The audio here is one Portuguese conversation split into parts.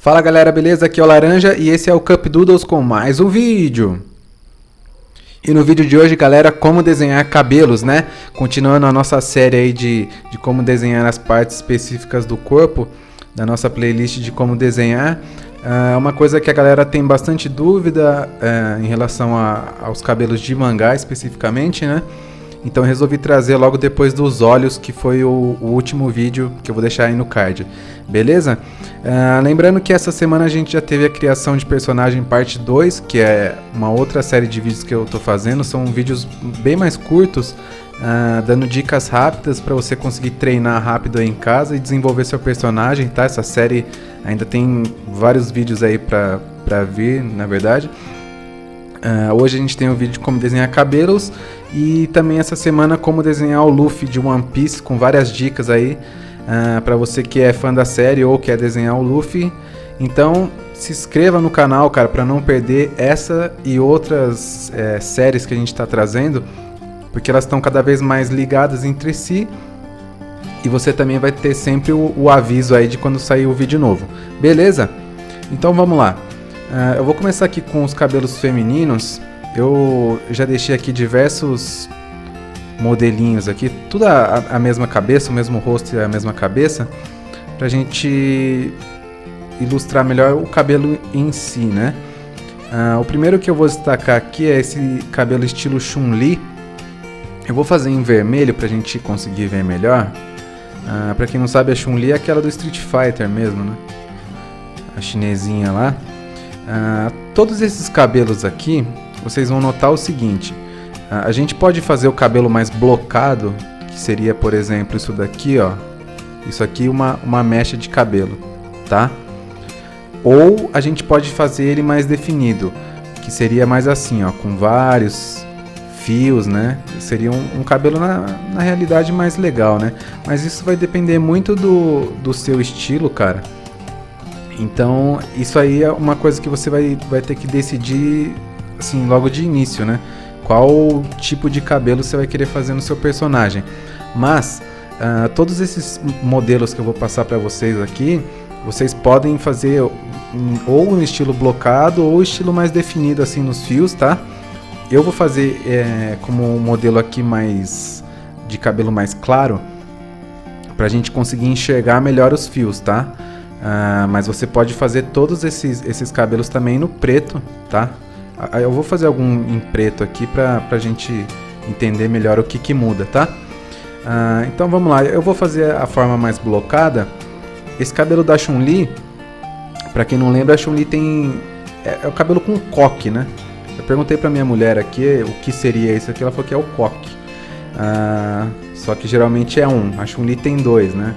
Fala galera, beleza? Aqui é o Laranja e esse é o Cup Doodles com mais um vídeo. E no vídeo de hoje, galera, como desenhar cabelos, né? Continuando a nossa série aí de como desenhar as partes específicas do corpo, da nossa playlist de como desenhar. Uma coisa que a galera tem bastante dúvida em relação aos cabelos de mangá especificamente, né? Então eu resolvi trazer logo depois dos olhos, que foi o último vídeo que eu vou deixar aí no card, beleza? Lembrando que essa semana a gente já teve a criação de personagem parte 2, que é uma outra série de vídeos que eu tô fazendo. São vídeos bem mais curtos, dando dicas rápidas para você conseguir treinar rápido aí em casa e desenvolver seu personagem, tá? Essa série ainda tem vários vídeos aí pra vir, na verdade. Hoje a gente tem um vídeo de como desenhar cabelos e também essa semana como desenhar o Luffy de One Piece, com várias dicas aí para você que é fã da série ou quer desenhar o Luffy. Então se inscreva no canal, cara, para não perder essa e outras séries que a gente está trazendo, porque elas estão cada vez mais ligadas entre si e você também vai ter sempre o aviso aí de quando sair o vídeo novo, beleza? Então vamos lá. Eu vou começar aqui com os cabelos femininos. Eu já deixei aqui diversos modelinhos aqui, tudo a mesma cabeça, o mesmo rosto e a mesma cabeça, pra gente ilustrar melhor o cabelo em si, né? O primeiro que eu vou destacar aqui é esse cabelo estilo Chun-Li. Eu vou fazer em vermelho pra gente conseguir ver melhor. Pra quem não sabe, a Chun-Li é aquela do Street Fighter mesmo, né? A chinesinha lá. Todos esses cabelos aqui, vocês vão notar o seguinte: a gente pode fazer o cabelo mais blocado, que seria, por exemplo, isso daqui, ó. Isso aqui uma mecha de cabelo, tá? Ou a gente pode fazer ele mais definido, que seria mais assim, ó, com vários fios, né? Seria um cabelo na realidade mais legal, né? Mas isso vai depender muito do seu estilo, cara. Então, isso aí é uma coisa que você vai ter que decidir, assim, logo de início, né? Qual tipo de cabelo você vai querer fazer no seu personagem. Mas, todos esses modelos que eu vou passar para vocês aqui, vocês podem fazer ou no estilo blocado ou estilo mais definido, assim, nos fios, tá? Eu vou fazer como um modelo aqui mais de cabelo mais claro, pra gente conseguir enxergar melhor os fios, tá? Mas você pode fazer todos esses cabelos também no preto, tá? Eu vou fazer algum em preto aqui pra gente entender melhor o que muda, tá? Então vamos lá, eu vou fazer a forma mais blocada. Esse cabelo da Chun-Li, pra quem não lembra, a Chun-Li tem... É o cabelo com coque, né? Eu perguntei pra minha mulher aqui o que seria isso aqui, ela falou que é o coque. Só que geralmente é um, a Chun-Li tem dois, né?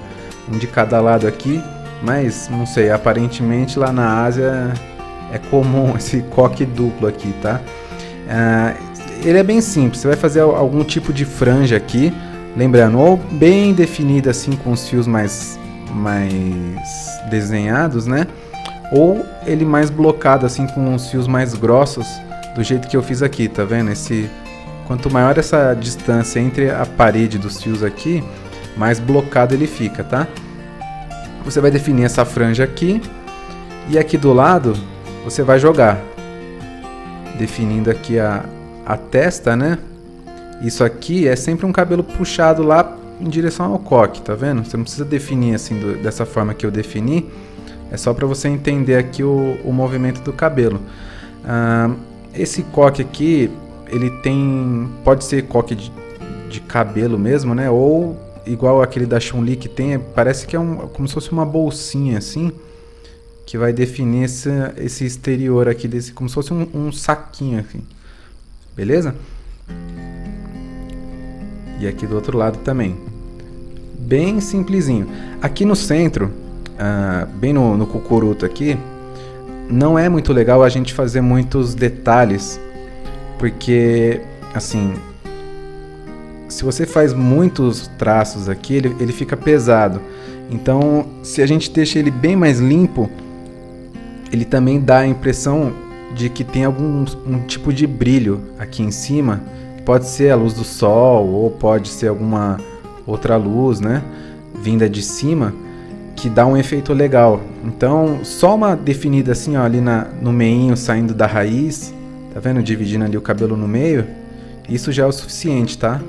Um de cada lado aqui. Mas, não sei, aparentemente lá na Ásia é comum esse coque duplo aqui, tá? Ele é bem simples, você vai fazer algum tipo de franja aqui, lembrando, ou bem definida assim com os fios mais desenhados, né? Ou ele mais blocado assim com os fios mais grossos, do jeito que eu fiz aqui, tá vendo? Quanto maior essa distância entre a parede dos fios aqui, mais blocado ele fica, tá? Você vai definir essa franja aqui e aqui do lado você vai jogar, definindo aqui a testa, né? Isso aqui é sempre um cabelo puxado lá em direção ao coque, tá vendo? Você não precisa definir assim dessa forma que eu defini, é só para você entender aqui o movimento do cabelo. Esse coque aqui, ele pode ser coque de cabelo mesmo, né? Ou igual aquele da Chun-Li que tem, parece que é como se fosse uma bolsinha assim, que vai definir esse exterior aqui, como se fosse um saquinho aqui, beleza? E aqui do outro lado também, bem simplesinho. Aqui no centro, bem no cucuruto aqui, não é muito legal a gente fazer muitos detalhes, porque assim, se você faz muitos traços aqui, ele fica pesado. Então, se a gente deixa ele bem mais limpo, ele também dá a impressão de que tem um tipo de brilho aqui em cima. Pode ser a luz do sol ou pode ser alguma outra luz, né, vinda de cima, que dá um efeito legal. Então, só uma definida assim, ó, ali no meinho, saindo da raiz, tá vendo? Dividindo ali o cabelo no meio, isso já é o suficiente, tá?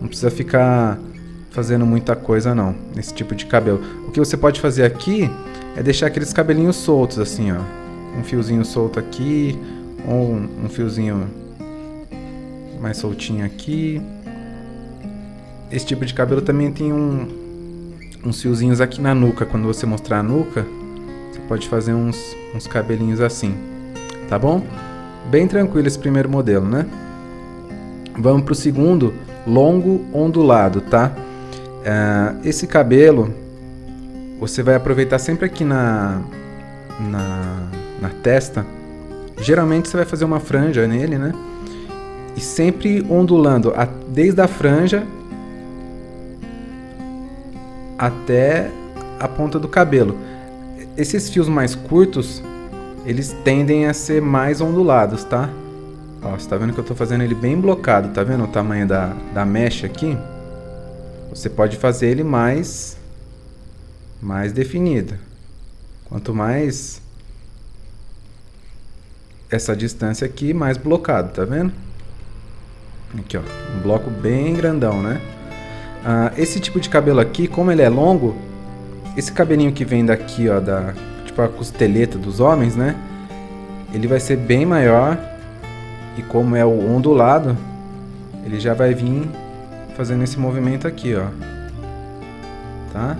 Não precisa ficar fazendo muita coisa não, nesse tipo de cabelo. O que você pode fazer aqui é deixar aqueles cabelinhos soltos assim, ó. Um fiozinho solto aqui, ou um fiozinho mais soltinho aqui. Esse tipo de cabelo também tem uns fiozinhos aqui na nuca. Quando você mostrar a nuca, você pode fazer uns cabelinhos assim, tá bom? Bem tranquilo esse primeiro modelo, né? Vamos pro segundo, longo ondulado, tá? Esse cabelo você vai aproveitar sempre aqui na testa. Geralmente você vai fazer uma franja nele, né? E sempre ondulando desde a franja até a ponta do cabelo. Esses fios mais curtos, eles tendem a ser mais ondulados, tá? Ó, você tá vendo que eu tô fazendo ele bem blocado, tá vendo o tamanho da mecha aqui? Você pode fazer ele mais definido. Quanto mais essa distância aqui, mais blocado, tá vendo? Aqui, ó, um bloco bem grandão, né? Esse tipo de cabelo aqui, como ele é longo, esse cabelinho que vem daqui, ó, tipo a costeleta dos homens, né? Ele vai ser bem maior. E como é o ondulado, ele já vai vir fazendo esse movimento aqui, ó. Tá?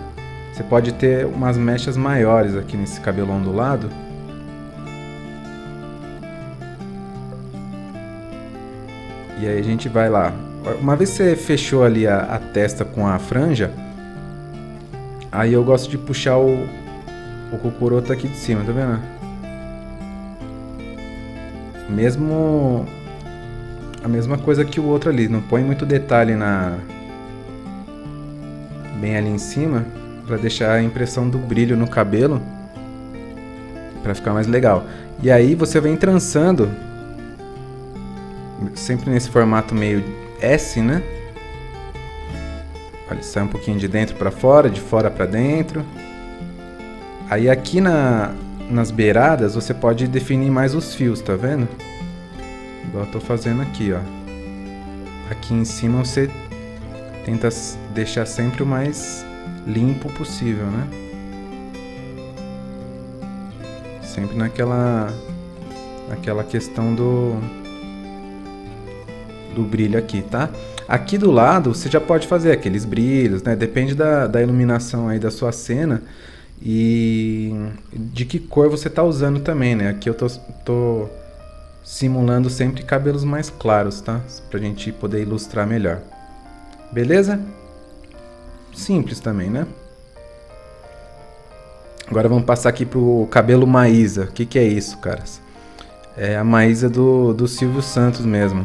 Você pode ter umas mechas maiores aqui nesse cabelo ondulado. E aí a gente vai lá. Uma vez que você fechou ali a testa com a franja, aí eu gosto de puxar o cucuruto aqui de cima, tá vendo? A mesma coisa que o outro ali. Não põe muito detalhe bem ali em cima, para deixar a impressão do brilho no cabelo, para ficar mais legal. E aí você vem trançando, sempre nesse formato meio S, né? Olha, sai um pouquinho de dentro para fora, de fora para dentro. Aí aqui nas beiradas você pode definir mais os fios, tá vendo? Igual eu tô fazendo aqui, ó. Aqui em cima você tenta deixar sempre o mais limpo possível, né? Sempre naquela questão do brilho aqui, tá? Aqui do lado você já pode fazer aqueles brilhos, né? Depende da iluminação aí da sua cena e de que cor você tá usando também, né? Aqui eu tô simulando sempre cabelos mais claros, tá? Pra gente poder ilustrar melhor. Beleza? Simples também, né? Agora vamos passar aqui pro cabelo Maísa. O que é isso, caras? É a Maísa do Silvio Santos mesmo.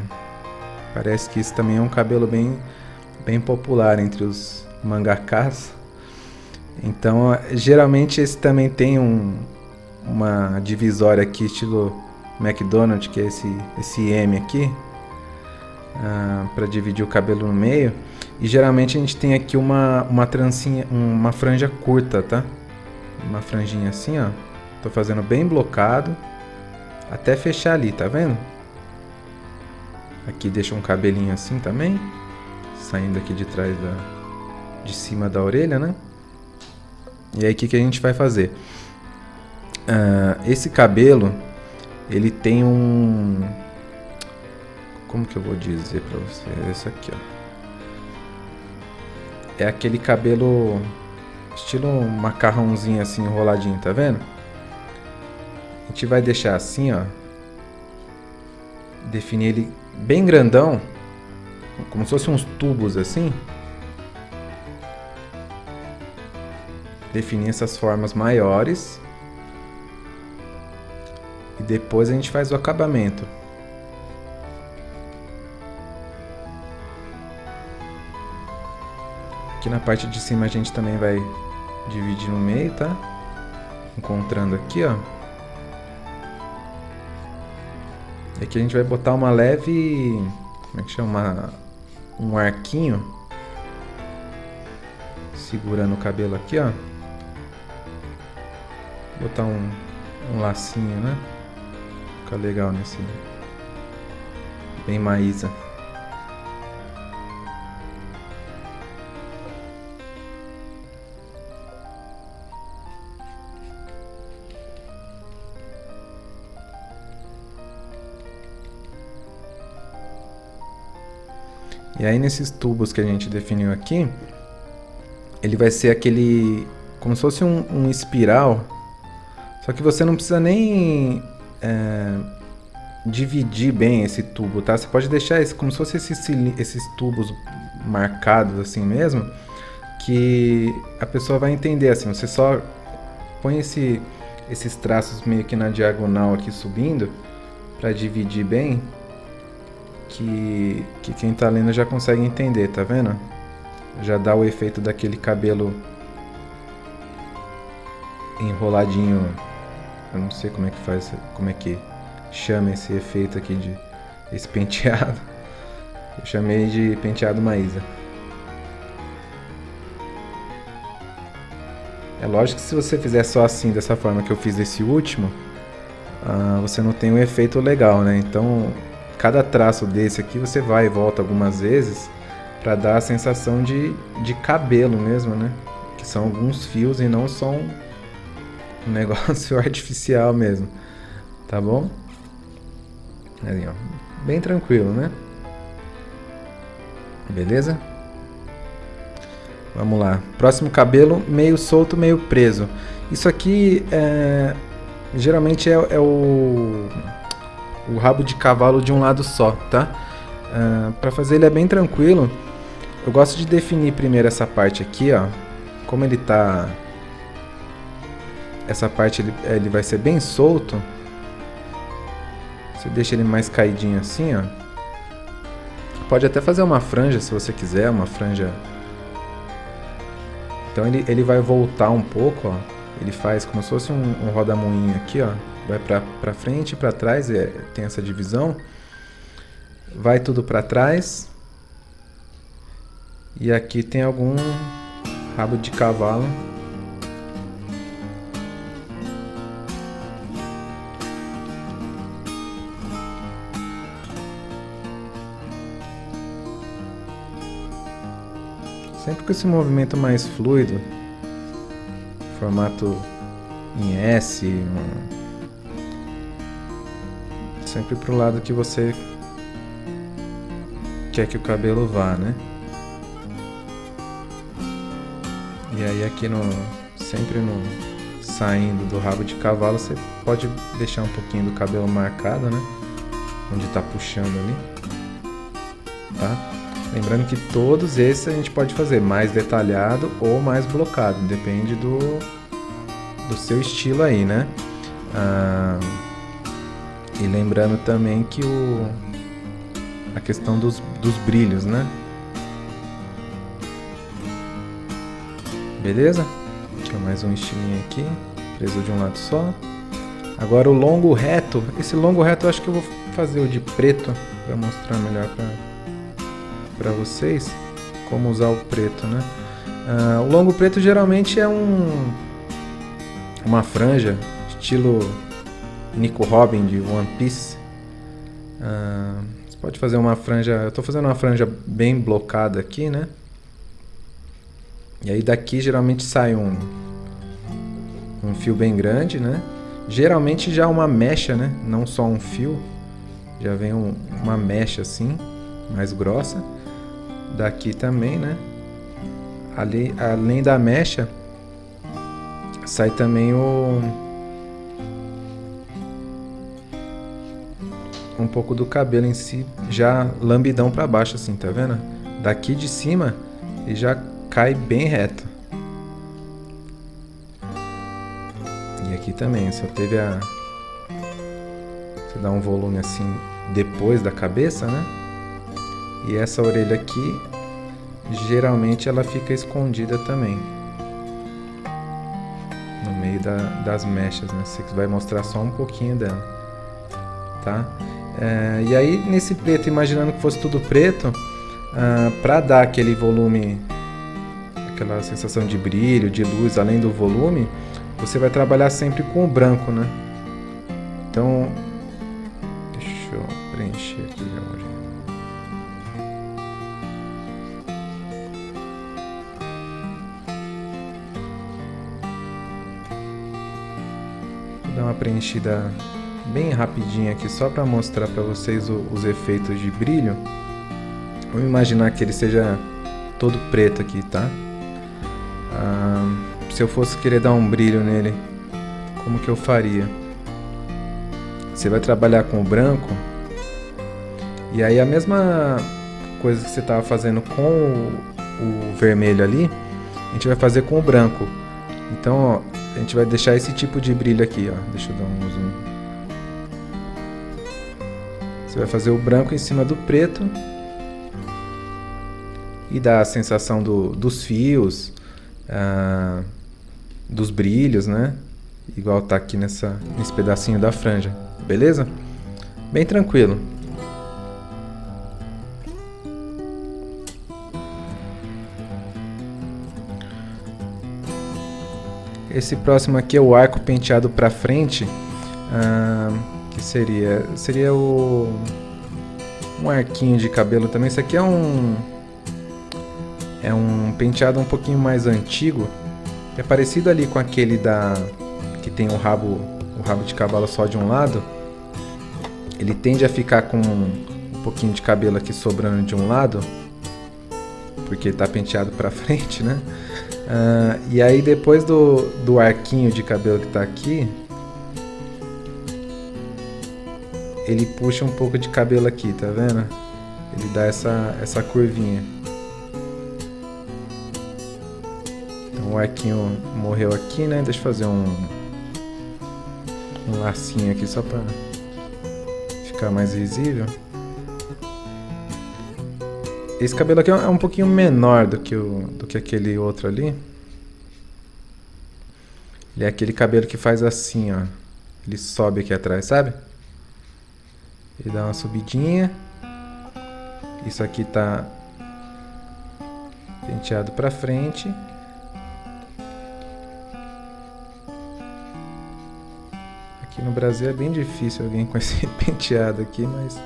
Parece que isso também é um cabelo bem popular entre os mangakás. Então, geralmente esse também tem uma divisória aqui, estilo McDonald's, que é esse M aqui, para dividir o cabelo no meio. E geralmente a gente tem aqui uma trancinha, uma franja curta, tá? Uma franjinha assim, ó. Tô fazendo bem blocado até fechar ali, tá vendo? Aqui deixa um cabelinho assim também, saindo aqui de trás de cima da orelha, né? E aí o que a gente vai fazer? Esse cabelo, ele tem como que eu vou dizer pra você? Esse aqui, ó. É aquele cabelo estilo um macarrãozinho assim, enroladinho, tá vendo? A gente vai deixar assim, ó. Definir ele bem grandão, como se fossem uns tubos assim. Definir essas formas maiores. E depois a gente faz o acabamento. Aqui na parte de cima a gente também vai dividir no meio, tá? Encontrando aqui, ó. E aqui a gente vai botar uma leve... Como é que chama? Um arquinho. Segurando o cabelo aqui, ó. Vou botar um lacinho, né? Fica legal nesse... Bem Maísa. E aí nesses tubos que a gente definiu aqui, ele vai ser aquele, como se fosse um espiral, só que você não precisa nem dividir bem esse tubo, tá? Você pode deixar esse, como se fosse esses tubos marcados assim mesmo, que a pessoa vai entender assim, você só põe esses traços meio que na diagonal aqui subindo, para dividir bem, que quem tá lendo já consegue entender, tá vendo? Já dá o efeito daquele cabelo enroladinho. Eu não sei como é que faz, como é que chama esse efeito aqui de esse penteado. Eu chamei de penteado Maísa. É lógico que se você fizer só assim, dessa forma que eu fiz esse último, você não tem um efeito legal, né? Então cada traço desse aqui você vai e volta algumas vezes para dar a sensação de cabelo mesmo, né? Que são alguns fios e não só um negócio artificial mesmo, tá bom? Aí, ó, bem tranquilo, né? Beleza? Vamos lá. Próximo cabelo, meio solto, meio preso. Isso aqui geralmente é o rabo de cavalo de um lado só, tá? Para fazer ele é bem tranquilo. Eu gosto de definir primeiro essa parte aqui, ó. Como ele tá... Essa parte ele vai ser bem solto. Você deixa ele mais caidinho assim, ó. Pode até fazer uma franja se você quiser, uma franja... Então ele vai voltar um pouco, ó. Ele faz como se fosse um rodamuinho aqui, ó. Vai pra frente e pra trás, tem essa divisão. Vai tudo pra trás. E aqui tem algum rabo de cavalo. Sempre com esse movimento mais fluido. Formato em S. Sempre pro lado que você quer que o cabelo vá, né? E aí aqui sempre saindo do rabo de cavalo, você pode deixar um pouquinho do cabelo marcado, né? Onde tá puxando ali, tá? Lembrando que todos esses a gente pode fazer mais detalhado ou mais blocado, depende do seu estilo aí, né? E lembrando também que a questão dos brilhos, né? Beleza? Deixa eu mais um estilinho aqui, preso de um lado só. Agora o longo reto. Esse longo reto eu acho que eu vou fazer o de preto para mostrar melhor para vocês como usar o preto, né? O longo preto geralmente é uma franja estilo Nico Robin de One Piece. Você pode fazer uma franja. Eu estou fazendo uma franja bem blocada aqui, né? E aí daqui geralmente sai um fio bem grande, né? Geralmente já uma mecha, né? Não só um fio. Já vem uma mecha assim, mais grossa. Daqui também, né? Além da mecha, sai também um pouco do cabelo em si, já lambidão para baixo assim, tá vendo? Daqui de cima ele já cai bem reto. E aqui também, só teve você dá um volume assim depois da cabeça, né? E essa orelha aqui, geralmente ela fica escondida também. No meio das mechas, né? Você vai mostrar só um pouquinho dela, tá? E aí nesse preto, imaginando que fosse tudo preto, para dar aquele volume, aquela sensação de brilho, de luz, além do volume, você vai trabalhar sempre com o branco, né? Então, deixa eu preencher aqui já hoje. Vou dar uma preenchida bem rapidinha aqui só para mostrar para vocês os efeitos de brilho. Vamos imaginar que ele seja todo preto aqui, tá? Se eu fosse querer dar um brilho nele, como que eu faria? Você vai trabalhar com o branco e aí a mesma coisa que você estava fazendo com o vermelho ali, a gente vai fazer com o branco. Então, ó, a gente vai deixar esse tipo de brilho aqui, ó. Deixa eu dar um zoom. Você vai fazer o branco em cima do preto e dá a sensação dos fios, dos brilhos, né? Igual tá aqui nesse pedacinho da franja, beleza? Bem tranquilo. Esse próximo aqui é o arco penteado para frente, que seria um arquinho de cabelo também. Isso aqui é um penteado um pouquinho mais antigo, é parecido ali com aquele que tem o rabo de cavalo só de um lado. Ele tende a ficar com um pouquinho de cabelo aqui sobrando de um lado, porque está penteado para frente, né? E aí depois do arquinho de cabelo que está aqui, ele puxa um pouco de cabelo aqui, tá vendo? Ele dá essa curvinha. Então o arquinho morreu aqui, né? Deixa eu fazer um lacinho aqui só para ficar mais visível. Esse cabelo aqui é um pouquinho menor do que aquele outro ali. Ele é aquele cabelo que faz assim, ó. Ele sobe aqui atrás, sabe? Ele dá uma subidinha. Isso aqui tá penteado pra frente. Aqui no Brasil é bem difícil alguém com esse penteado aqui, mas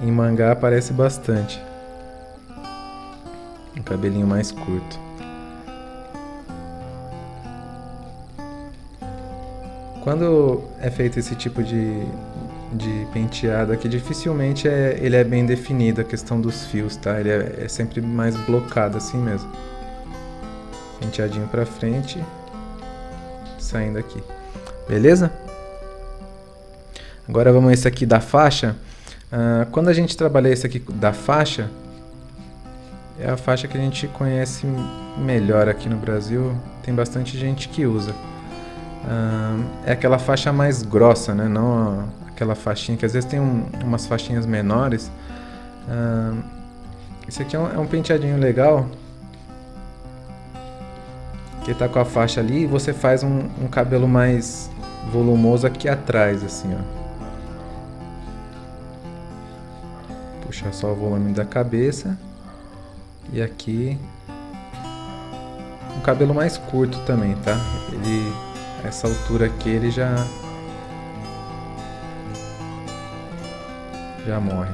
em mangá aparece bastante. Um cabelinho mais curto. Quando é feito esse tipo de penteado aqui, dificilmente ele é bem definido, a questão dos fios, tá? Ele é sempre mais blocado assim mesmo. Penteadinho pra frente, saindo aqui. Beleza? Agora vamos a esse aqui da faixa. Quando a gente trabalha esse aqui da faixa, é a faixa que a gente conhece melhor aqui no Brasil. Tem bastante gente que usa. É aquela faixa mais grossa, né? Não aquela faixinha que às vezes tem umas faixinhas menores. Esse aqui é um penteadinho legal, que tá com a faixa ali e você faz um cabelo mais volumoso aqui atrás, assim, ó. Puxar só o volume da cabeça. E aqui um cabelo mais curto também, tá? Essa altura aqui ele já morre.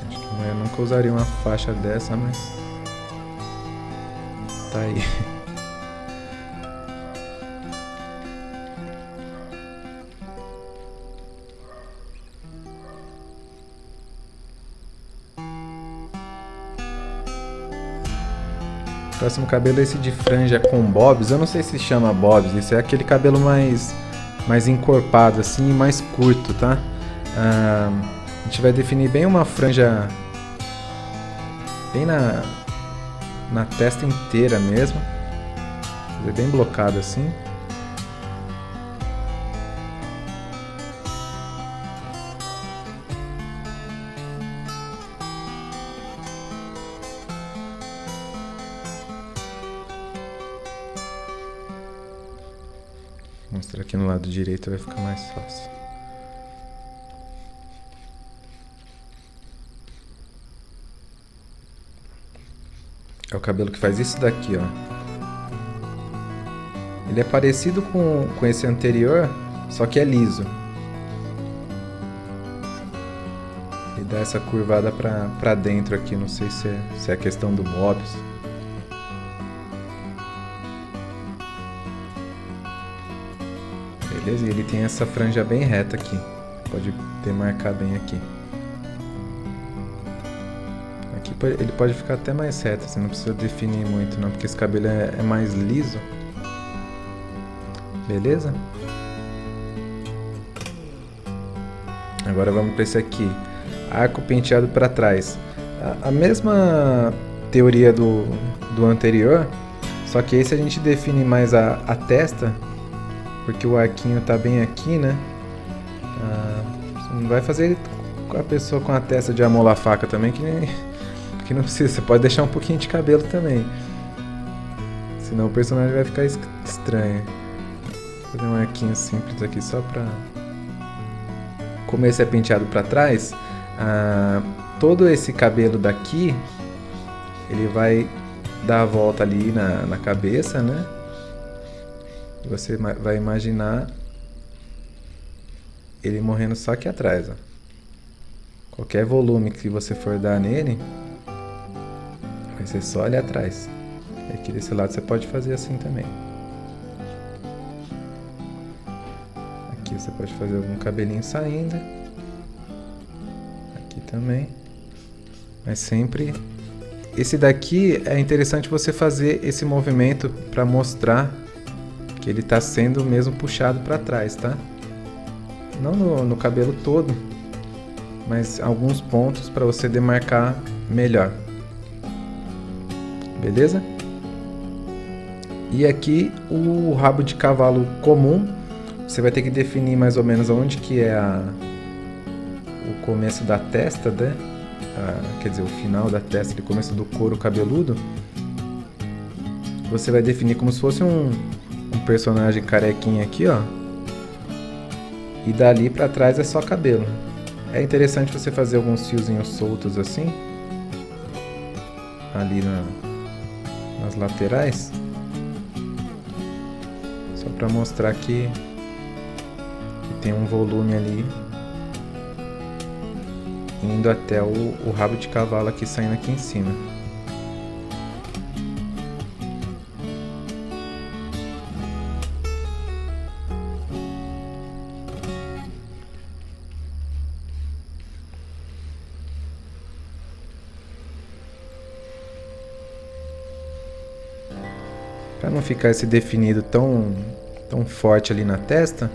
Acho que eu nunca usaria uma faixa dessa, mas tá aí. O próximo cabelo é esse de franja com bobs. Eu não sei se chama bobs. Isso é aquele cabelo mais encorpado assim, mais curto, tá? A gente vai definir bem uma franja bem na testa inteira mesmo. Bem blocado assim. Vou mostrar aqui no lado direito, vai ficar mais fácil. É o cabelo que faz isso daqui, ó. Ele é parecido com esse anterior, só que é liso. Ele dá essa curvada pra dentro aqui, não sei se é a questão do Mobius. Beleza, e ele tem essa franja bem reta aqui. Pode demarcar bem aqui. Aqui ele pode ficar até mais reto, você não precisa definir muito não, porque esse cabelo é mais liso. Beleza? Agora vamos para esse aqui. Arco penteado para trás. A mesma teoria do anterior, só que esse a gente define mais a testa, porque o arquinho tá bem aqui, né? Você não vai fazer com a pessoa com a testa de amolar faca também, que não precisa. Você pode deixar um pouquinho de cabelo também, senão o personagem vai ficar estranho. Vou fazer um arquinho simples aqui só pra... Como esse é penteado pra trás, todo esse cabelo daqui, ele vai dar a volta ali na cabeça, né? E você vai imaginar ele morrendo só aqui atrás, ó. Qualquer volume que você for dar nele, vai ser só ali atrás. E aqui desse lado você pode fazer assim também. Aqui você pode fazer algum cabelinho saindo. Aqui também. Mas sempre... Esse daqui é interessante você fazer esse movimento para mostrar que ele está sendo mesmo puxado para trás, tá? Não no cabelo todo, mas alguns pontos para você demarcar melhor. Beleza? E aqui o rabo de cavalo comum, você vai ter que definir mais ou menos onde que é o começo da testa, né? Quer dizer, o final da testa, o começo do couro cabeludo. Você vai definir como se fosse um personagem carequinha aqui, ó. E dali pra trás é só cabelo. É interessante você fazer alguns fiozinhos soltos assim, ali nas laterais, só pra mostrar que tem um volume ali indo até o rabo de cavalo aqui, saindo aqui em cima. Para não ficar esse definido tão forte ali na testa,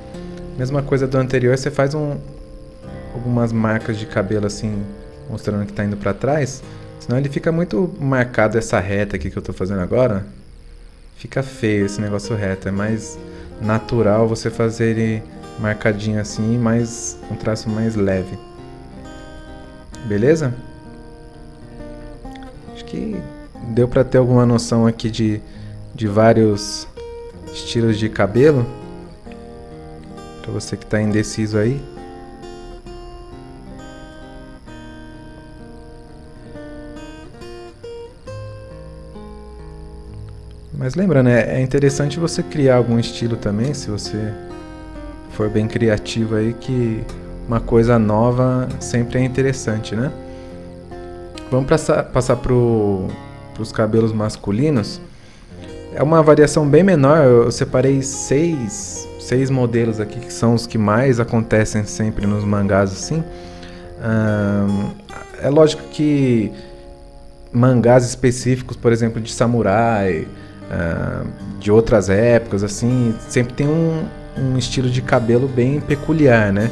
mesma coisa do anterior, você faz algumas marcas de cabelo assim, mostrando que tá indo para trás, senão ele fica muito marcado. Essa reta aqui que eu tô fazendo agora, fica feio esse negócio reto. É mais natural você fazer ele marcadinho assim, mais um traço mais leve. Beleza? Acho que deu para ter alguma noção aqui de vários estilos de cabelo, para você que tá indeciso aí. Mas lembrando, é interessante você criar algum estilo também, se você for bem criativo aí, que uma coisa nova sempre é interessante, né? Vamos passar para os cabelos masculinos. É uma variação bem menor. Eu separei seis modelos aqui, que são os que mais acontecem sempre nos mangás assim. É lógico que mangás específicos, por exemplo, de samurai, de outras épocas, assim, sempre tem um estilo de cabelo bem peculiar, né?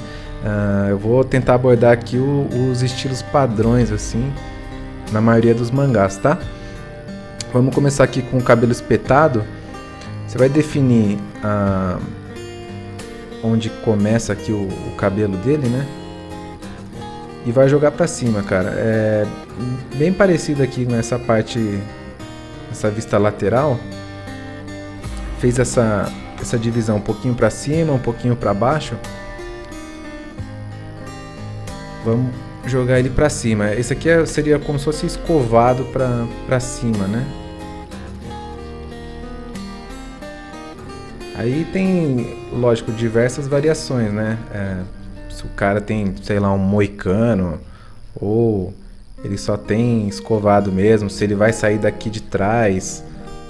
Eu vou tentar abordar aqui os estilos padrões, assim, na maioria dos mangás, tá? Vamos começar aqui com o cabelo espetado. Você vai definir onde começa aqui o cabelo dele, né? E vai jogar pra cima, cara. É bem parecido aqui nessa parte, essa vista lateral. Fez essa divisão um pouquinho pra cima, um pouquinho pra baixo. Vamos jogar ele pra cima. Esse aqui seria como se fosse escovado pra cima, né? Aí tem, lógico, diversas variações, né? Se o cara tem, sei lá, um moicano, ou ele só tem escovado mesmo, se ele vai sair daqui de trás,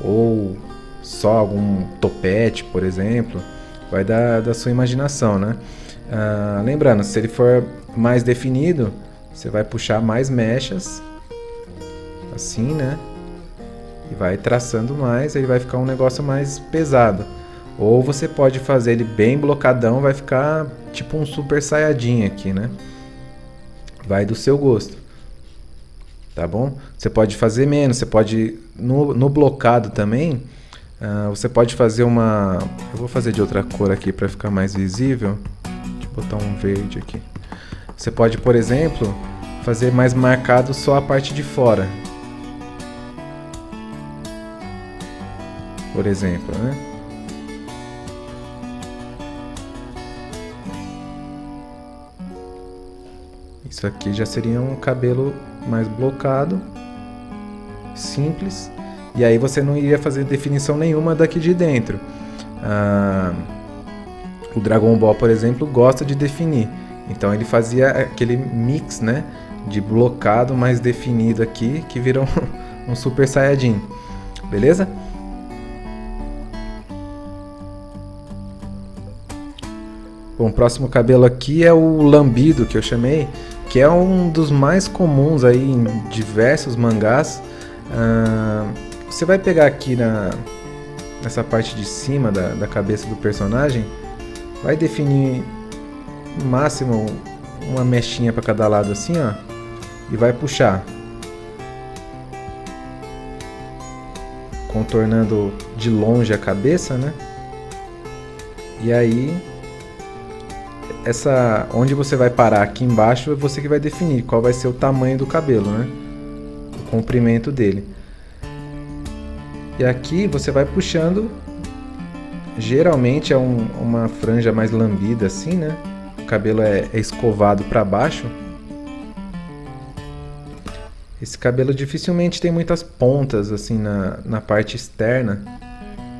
ou só algum topete, por exemplo, vai da sua imaginação, né? Lembrando, se ele for mais definido, você vai puxar mais mechas, assim, né? E vai traçando mais, aí vai ficar um negócio mais pesado. Ou você pode fazer ele bem blocadão, vai ficar tipo um Super Saiyajin aqui, né? Vai do seu gosto, tá bom? Você pode fazer menos, você pode, no blocado também, você pode fazer uma... Eu vou fazer de outra cor aqui para ficar mais visível. Deixa eu botar um verde aqui. Você pode, por exemplo, fazer mais marcado só a parte de fora. Por exemplo, né? Isso aqui já seria um cabelo mais blocado, simples, e aí você não iria fazer definição nenhuma daqui de dentro. O Dragon Ball, por exemplo, gosta de definir, então ele fazia aquele mix, né, de blocado mais definido aqui, que vira um Super Saiyajin, beleza? Bom, o próximo cabelo aqui é o lambido, que eu chamei, que é um dos mais comuns aí em diversos mangás. Você vai pegar aqui nessa parte de cima da cabeça do personagem, vai definir no máximo uma mechinha para cada lado assim, ó, e vai puxar, contornando de longe a cabeça, né? E aí onde você vai parar aqui embaixo é você que vai definir qual vai ser o tamanho do cabelo, né? O comprimento dele. E aqui você vai puxando, geralmente é uma franja mais lambida assim, né? O cabelo é escovado para baixo. Esse cabelo dificilmente tem muitas pontas assim na parte externa.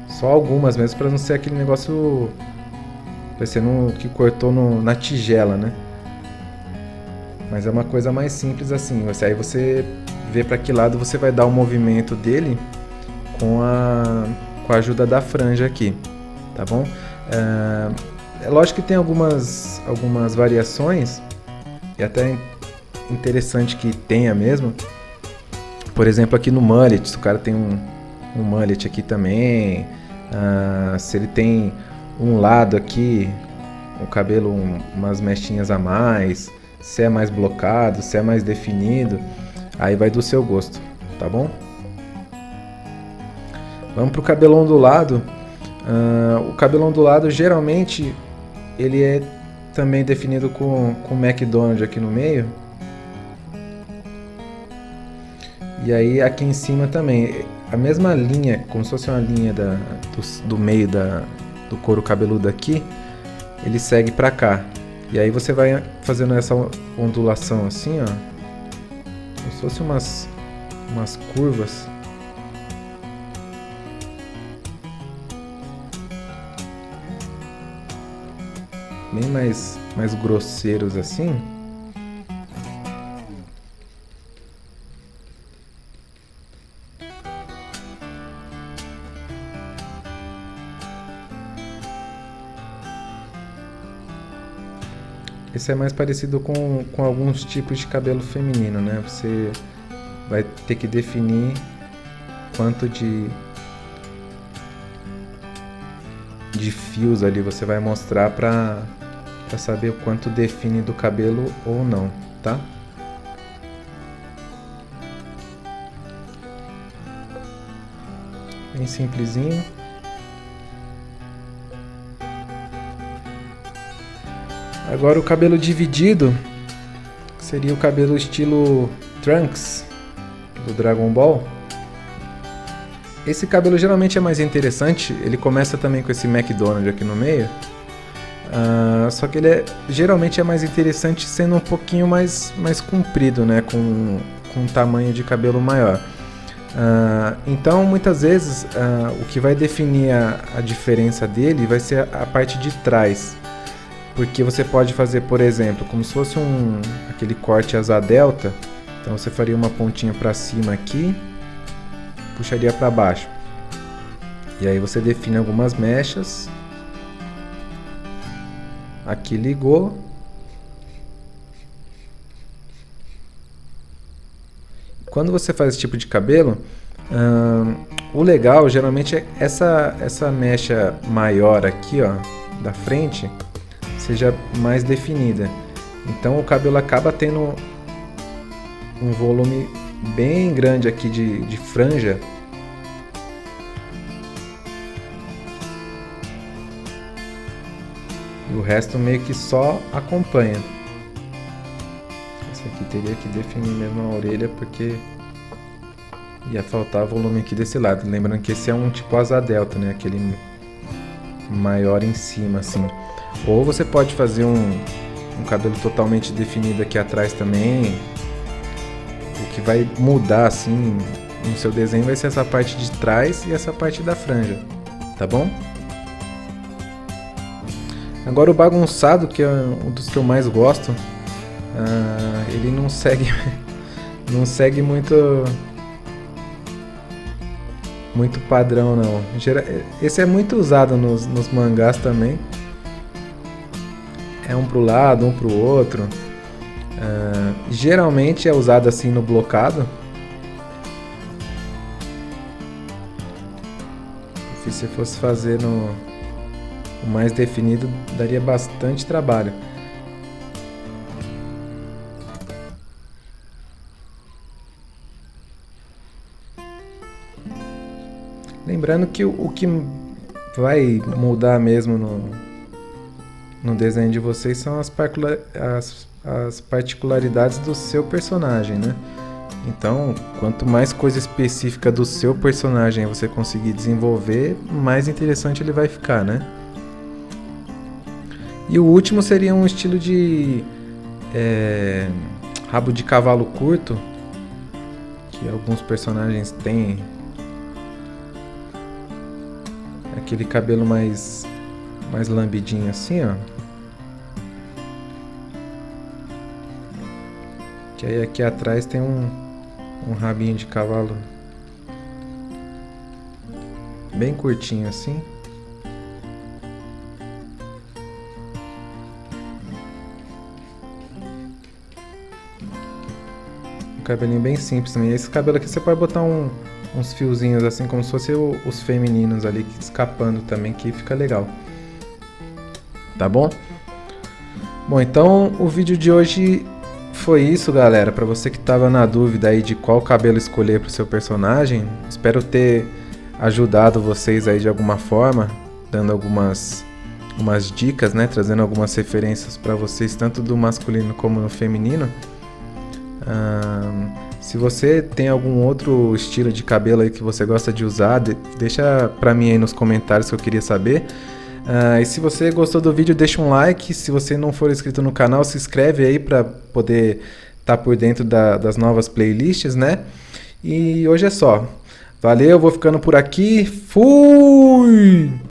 Só algumas mesmo, para não ser aquele negócio parecendo que cortou na tigela, né? Mas é uma coisa mais simples assim. Aí você vê para que lado você vai dar o movimento dele com a ajuda da franja aqui, tá bom? É lógico que tem algumas variações, e até interessante que tenha mesmo. Por exemplo, aqui no mullet, se o cara tem um mullet aqui também, se ele tem um lado aqui, o cabelo umas mechinhas a mais, se é mais blocado, se é mais definido, aí vai do seu gosto, tá bom? Vamos pro cabelo ondulado. O cabelo ondulado geralmente ele é também definido com McDonald's aqui no meio. E aí aqui em cima também, a mesma linha, como se fosse uma linha do meio do couro cabeludo aqui, ele segue pra cá. E aí você vai fazendo essa ondulação assim, ó, como se fosse umas curvas. Bem mais grosseiros assim. Esse é mais parecido com alguns tipos de cabelo feminino, né? Você vai ter que definir quanto de fios ali você vai mostrar para saber o quanto define do cabelo ou não, tá? Bem simplesinho. Agora o cabelo dividido seria o cabelo estilo Trunks do Dragon Ball. Esse cabelo geralmente é mais interessante, ele começa também com esse McDonald's aqui no meio. Só que ele geralmente é mais interessante sendo um pouquinho mais comprido, né? Com um tamanho de cabelo maior. Então, muitas vezes, o que vai definir a diferença dele vai ser a parte de trás. Porque você pode fazer, por exemplo, como se fosse aquele corte asa delta. Então, você faria uma pontinha para cima aqui, puxaria para baixo. E aí você define algumas mechas. Aqui ligou. Quando você faz esse tipo de cabelo, o legal geralmente é essa mecha maior aqui, ó, da frente, seja mais definida. Então o cabelo acaba tendo um volume bem grande aqui de franja. E o resto meio que só acompanha. Esse aqui teria que definir mesmo a orelha, porque ia faltar volume aqui desse lado. Lembrando que esse é um tipo asa delta, né? Aquele maior em cima, assim. Ou você pode fazer um cabelo totalmente definido aqui atrás também. O que vai mudar, assim, no seu desenho vai ser essa parte de trás e essa parte da franja. Tá bom? Agora o bagunçado, que é um dos que eu mais gosto, ele não segue muito padrão, não. Esse é muito usado nos mangás também. É um pro lado, um pro outro. Geralmente é usado assim no blocado. Porque se fosse fazer o mais definido, daria bastante trabalho. Lembrando que o que vai mudar mesmo no desenho de vocês são as particularidades do seu personagem, né? Então, quanto mais coisa específica do seu personagem você conseguir desenvolver, mais interessante ele vai ficar, né? E o último seria um estilo de rabo de cavalo curto, que alguns personagens têm. Aquele cabelo mais lambidinho assim, ó. Que aí aqui atrás tem um rabinho de cavalo bem curtinho assim. Um cabelinho bem simples também. Esse cabelo aqui você pode botar uns fiozinhos assim, como se fosse os femininos ali escapando também, que fica legal. Tá bom? Bom, então o vídeo de hoje foi isso, galera. Para você que estava na dúvida aí de qual cabelo escolher para o seu personagem, espero ter ajudado vocês aí de alguma forma, dando umas dicas, né? Trazendo algumas referências para vocês, tanto do masculino como no feminino. Se você tem algum outro estilo de cabelo aí que você gosta de usar, deixa pra mim aí nos comentários que eu queria saber. E se você gostou do vídeo, deixa um like. Se você não for inscrito no canal, se inscreve aí pra poder estar por dentro das novas playlists, né? E hoje é só. Valeu, vou ficando por aqui. Fui!